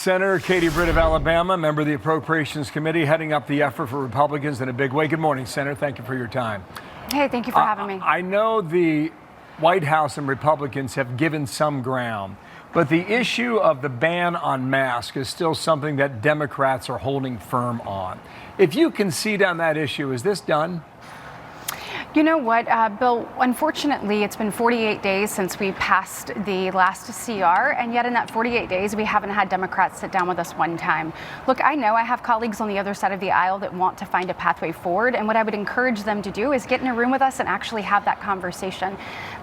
Senator Katie Britt of Alabama, member of the Appropriations Committee, heading up the effort for Republicans in a big way. Good morning, Senator. Thank you for your time. Hey, thank you for having me. I know the White House and Republicans have given some ground, but the issue of the ban on masks is still something that Democrats are holding firm on. If you concede on that issue, is this done? You know what, Bill, unfortunately, it's been 48 days since we passed the last CR, and yet in that 48 days, we haven't had Democrats sit down with us one time. Look, I know I have colleagues on the other side of the aisle that want to find a pathway forward, and what I would encourage them to do is get in a room with us and actually have that conversation.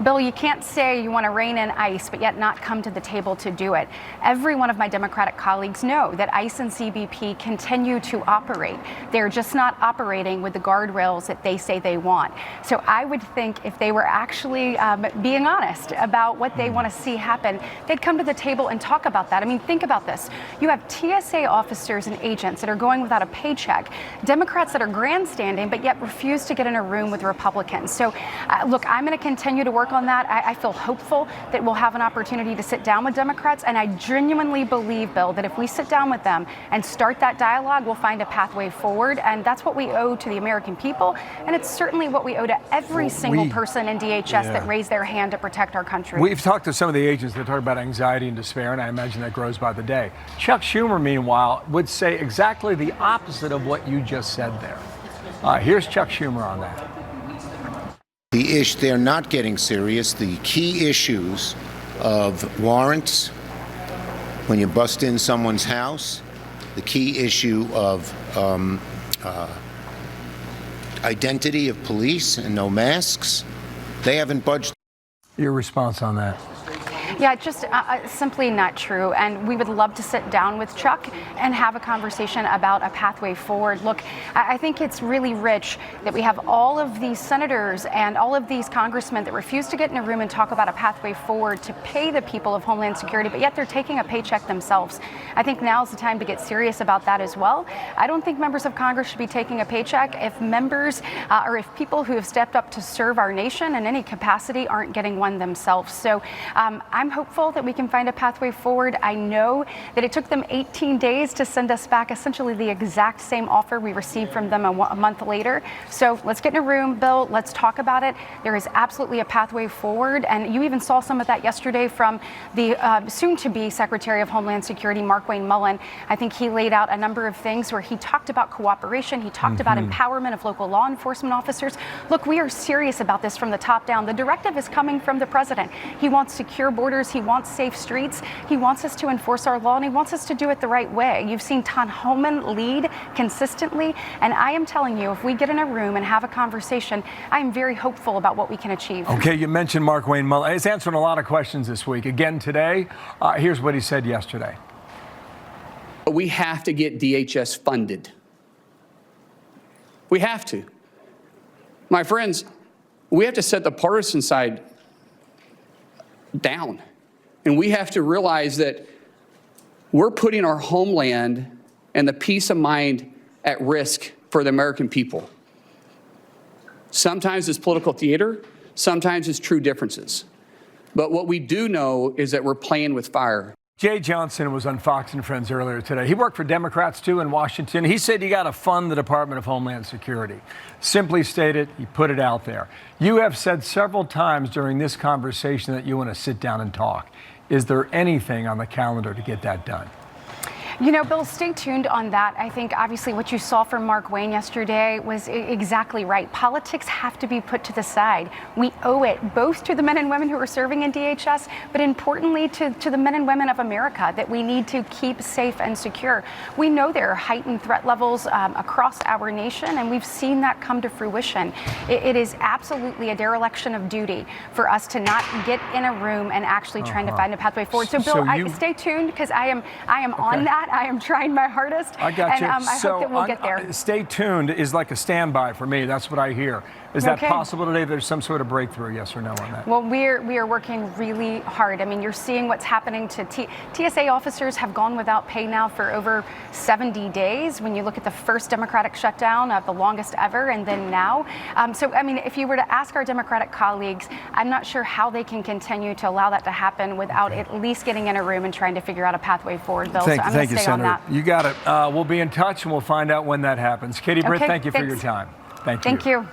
Bill, you can't say you want to rein in ICE, but yet not come to the table to do it. Every one of my Democratic colleagues know that ICE and CBP continue to operate. They're just not operating with the guardrails that they say they want. So I would think if they were actually being honest about what they want to see happen, they'd come to the table and talk about that. I mean, think about this. You have TSA officers and agents that are going without a paycheck, Democrats that are grandstanding, but yet refuse to get in a room with Republicans. So look, I'm going to continue to work on that. I feel hopeful that we'll have an opportunity to sit down with Democrats. And I genuinely believe, Bill, that if we sit down with them and start that dialogue, we'll find a pathway forward. And that's what we owe to the American people. And it's certainly what we owe to every single person in DHS that raised their hand to protect our country. We've talked to some of the agents that talk about anxiety and despair, and I imagine that grows by the day. Chuck Schumer, meanwhile, would say exactly the opposite of what you just said there. Here's Chuck Schumer on that. They're not getting serious. The key issues of warrants, when you bust in someone's house, the key issue of identity of police and no masks, they haven't budged. Your response on that? Yeah, just simply not true. And we would love to sit down with Chuck and have a conversation about a pathway forward. Look, I think it's really rich that we have all of these senators and all of these congressmen that refuse to get in a room and talk about a pathway forward to pay the people of Homeland Security, but yet they're taking a paycheck themselves. I think now's the time to get serious about that as well. I don't think members of Congress should be taking a paycheck if members or if people who have stepped up to serve our nation in any capacity aren't getting one themselves. So I'm hopeful that we can find a pathway forward. I know that it took them 18 days to send us back essentially the exact same offer we received from them a month later. So let's get in a room, Bill. Let's talk about it. There is absolutely a pathway forward. And you even saw some of that yesterday from the soon-to-be Secretary of Homeland Security, Markwayne Mullin. I think he laid out a number of things where he talked about cooperation. He talked about empowerment of local law enforcement officers. Look, we are serious about this from the top down. The directive is coming from the president. He wants secure borders. He wants safe streets. He wants us to enforce our law, and he wants us to do it the right way. You've seen Tom Homan lead consistently, and I am telling you, if we get in a room and have a conversation, I am very hopeful about what we can achieve. Okay, you mentioned Markwayne Mullin. He's answering a lot of questions this week. Again today, here's what he said yesterday. We have to get DHS funded. We have to. My friends, we have to set the partisan side down. And we have to realize that we're putting our homeland and the peace of mind at risk for the American people. Sometimes it's political theater, sometimes it's true differences. But what we do know is that we're playing with fire. Jay Johnson was on Fox and Friends earlier today. He worked for Democrats, too, in Washington. He said you got to fund the Department of Homeland Security. Simply stated, he put it out there. You have said several times during this conversation that you want to sit down and talk. Is there anything on the calendar to get that done? You know, Bill, stay tuned on that. I think obviously what you saw from Markwayne yesterday was exactly right. Politics have to be put to the side. We owe it both to the men and women who are serving in DHS, but importantly to the men and women of America that we need to keep safe and secure. We know there are heightened threat levels across our nation, and we've seen that come to fruition. It is absolutely a dereliction of duty for us to not get in a room and actually trying to find a pathway forward. So, Bill, stay tuned because I am on that. I am trying my hardest. I got you. And I hope that we'll get there. Stay tuned is like a standby for me. That's what I hear. Is that Okay. possible today? There's some sort of breakthrough, yes or no, on that? Well, we are working really hard. I mean, you're seeing what's happening to TSA officers have gone without pay now for over 70 days. When you look at the first Democratic shutdown, the longest ever, and then now. So, I mean, if you were to ask our Democratic colleagues, I'm not sure how they can continue to allow that to happen without at least getting in a room and trying to figure out a pathway forward, Bill. So I'm going to stay on that. You got it. We'll be in touch and we'll find out when that happens. Katie, Britt, Okay, thank you for thanks. your time. Thank you. Thank you.